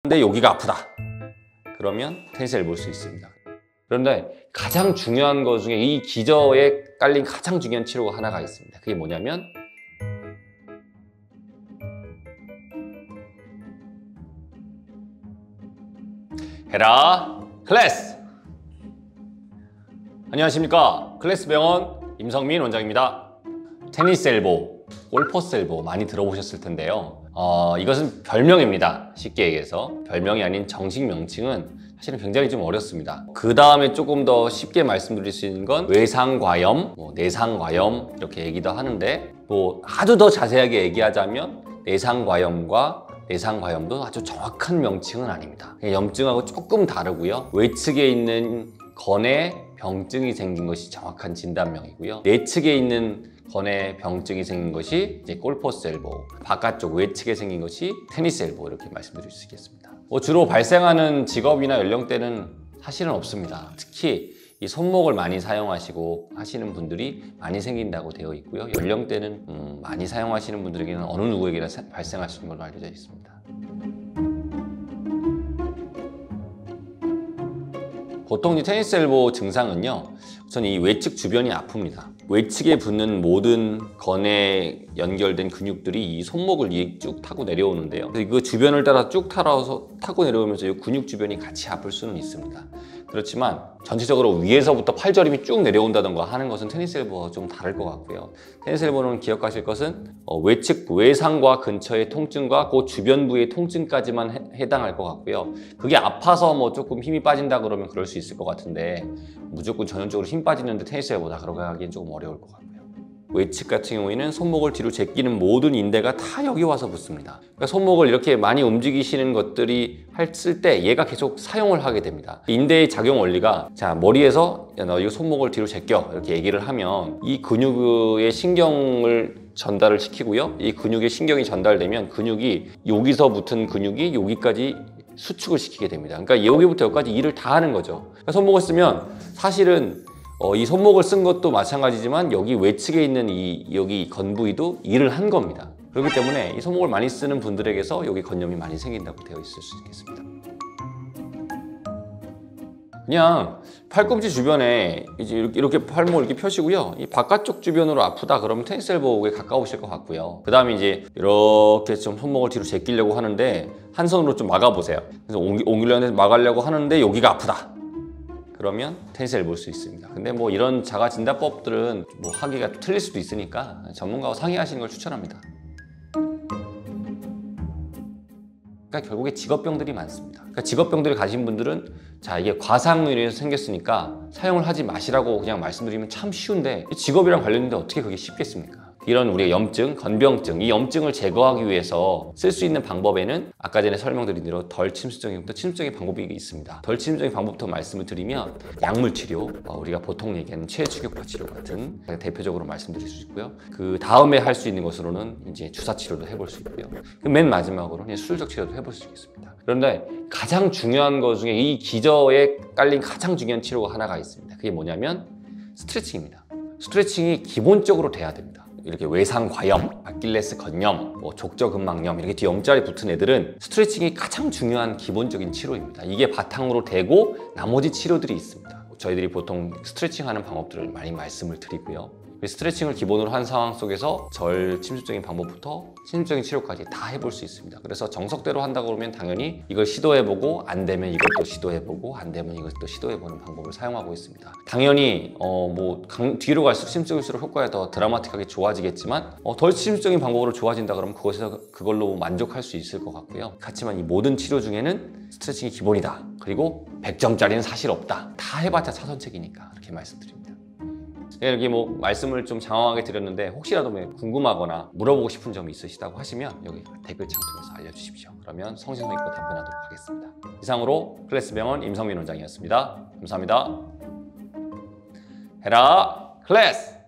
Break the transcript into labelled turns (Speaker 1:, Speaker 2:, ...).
Speaker 1: 근데 여기가 아프다. 그러면 테니스 엘보일 수 있습니다. 그런데 가장 중요한 것 중에 이 기저에 깔린 가장 중요한 치료가 하나가 있습니다. 그게 뭐냐면 헤라 클래스! 안녕하십니까. 클래스 병원 임성민 원장입니다. 테니스 엘보, 골퍼스 엘보 많이 들어보셨을 텐데요. 이것은 별명입니다. 쉽게 얘기해서. 별명이 아닌 정식 명칭은 사실은 굉장히 좀 어렵습니다. 그 다음에 조금 더 쉽게 말씀드릴 수 있는 건 외상과염, 내상과염 이렇게 얘기도 하는데 아주 더 자세하게 얘기하자면 내상과염과 내상과염도 아주 정확한 명칭은 아닙니다. 염증하고 조금 다르고요. 외측에 있는 건에 병증이 생긴 것이 정확한 진단명이고요. 내측에 있는 건에 병증이 생긴 것이 이제 골퍼스 엘보, 바깥쪽 외측에 생긴 것이 테니스 엘보 이렇게 말씀드릴 수 있겠습니다. 주로 발생하는 직업이나 연령대는 사실은 없습니다. 특히 이 손목을 많이 사용하시고 하시는 분들이 많이 생긴다고 되어 있고요. 연령대는 많이 사용하시는 분들에게는 어느 누구에게나 발생할 수 있는 걸로 알려져 있습니다. 보통 이 테니스 엘보 증상은요, 우선 이 외측 주변이 아픕니다. 외측에 붙는 모든 건에 연결된 근육들이 이 손목을 쭉 타고 내려오는데요. 그 주변을 따라 쭉 타고 내려오면서 이 근육 주변이 같이 아플 수는 있습니다. 그렇지만 전체적으로 위에서부터 팔저림이 쭉 내려온다던가 하는 것은 테니스 엘보와 좀 다를 것 같고요. 테니스 엘보는 기억하실 것은 외측 외상과 근처의 통증과 그 주변 부의 통증까지만 해당할 것 같고요. 그게 아파서 조금 힘이 빠진다 그러면 그럴 수 있을 것 같은데 무조건 전형적으로 힘 빠지는데 테니스 엘보다 그렇게 하기엔 조금 어려울 것 같고요. 외측 같은 경우에는 손목을 뒤로 제끼는 모든 인대가 다 여기 와서 붙습니다. 그러니까 손목을 이렇게 많이 움직이시는 것들이 했을 때 얘가 계속 사용을 하게 됩니다. 인대의 작용 원리가 머리에서 야, 너 이거 손목을 뒤로 제껴 이렇게 얘기를 하면 이 근육의 신경을 전달을 시키고요. 이 근육의 신경이 전달되면 근육이 여기서 붙은 근육이 여기까지 수축을 시키게 됩니다. 그러니까 여기부터 여기까지 일을 다 하는 거죠. 그러니까 손목을 쓰면 사실은 이 손목을 쓴 것도 마찬가지지만 여기 외측에 있는 여기 건 부위도 일을 한 겁니다. 그렇기 때문에 이 손목을 많이 쓰는 분들에게서 여기 건염이 많이 생긴다고 되어 있을 수 있겠습니다. 그냥 팔꿈치 주변에 이렇게 팔목을 이렇게 펴시고요. 이 바깥쪽 주변으로 아프다 그러면 테니스 엘보에 가까우실 것 같고요. 그 다음에 이제 이렇게 좀 손목을 뒤로 제끼려고 하는데 한 손으로 좀 막아보세요. 그래서 옮기려고 막으려고 하는데 여기가 아프다. 그러면 테니스 엘보일 수 있습니다. 근데 이런 자가 진단법들은 하기가 틀릴 수도 있으니까 전문가와 상의하시는 걸 추천합니다. 그러니까 결국에 직업병들이 많습니다. 그러니까 직업병들을 가진 분들은 이게 과상으로 인해서 생겼으니까 사용을 하지 마시라고 그냥 말씀드리면 참 쉬운데 직업이랑 관련된데 어떻게 그게 쉽겠습니까? 이런 우리가 염증, 건병증, 이 염증을 제거하기 위해서 쓸 수 있는 방법에는 아까 전에 설명드린 대로 덜 침수적인 방법이 있습니다. 덜 침수적인 방법부터 말씀을 드리면 약물 치료, 우리가 보통 얘기하는 체외축약파 치료 같은 대표적으로 말씀드릴 수 있고요. 그 다음에 할 수 있는 것으로는 이제 주사 치료도 해볼 수 있고요. 맨 마지막으로는 수술적 치료도 해볼 수 있겠습니다. 그런데 가장 중요한 것 중에 이 기저에 깔린 가장 중요한 치료가 하나가 있습니다. 그게 뭐냐면 스트레칭입니다. 스트레칭이 기본적으로 돼야 됩니다. 이렇게 외상과염, 아킬레스 건염, 족저근막염 이렇게 뒤에 염자리 붙은 애들은 스트레칭이 가장 중요한 기본적인 치료입니다. 이게 바탕으로 되고 나머지 치료들이 있습니다. 저희들이 보통 스트레칭하는 방법들을 많이 말씀을 드리고요. 스트레칭을 기본으로 한 상황 속에서 절 침수적인 방법부터 침수적인 치료까지 다 해볼 수 있습니다. 그래서 정석대로 한다고 그러면 당연히 이걸 시도해보고 안 되면 이것도 시도해보고 안 되면 이것도 시도해보는 방법을 사용하고 있습니다. 당연히 뒤로 갈수록 침수적일수록 효과가 더 드라마틱하게 좋아지겠지만 덜 침수적인 방법으로 좋아진다 그러면 그걸로 만족할 수 있을 것 같고요. 그렇지만 이 모든 치료 중에는 스트레칭이 기본이다. 그리고 100점짜리는 사실 없다. 다 해봤자 차선책이니까 이렇게 말씀드립니다. 이렇게 말씀을 좀 장황하게 드렸는데 혹시라도 궁금하거나 물어보고 싶은 점이 있으시다고 하시면 여기 댓글창 통해서 알려주십시오. 그러면 성심성의껏 답변하도록 하겠습니다. 이상으로 클래스 병원 임성민 원장이었습니다. 감사합니다. 헤라 클래스!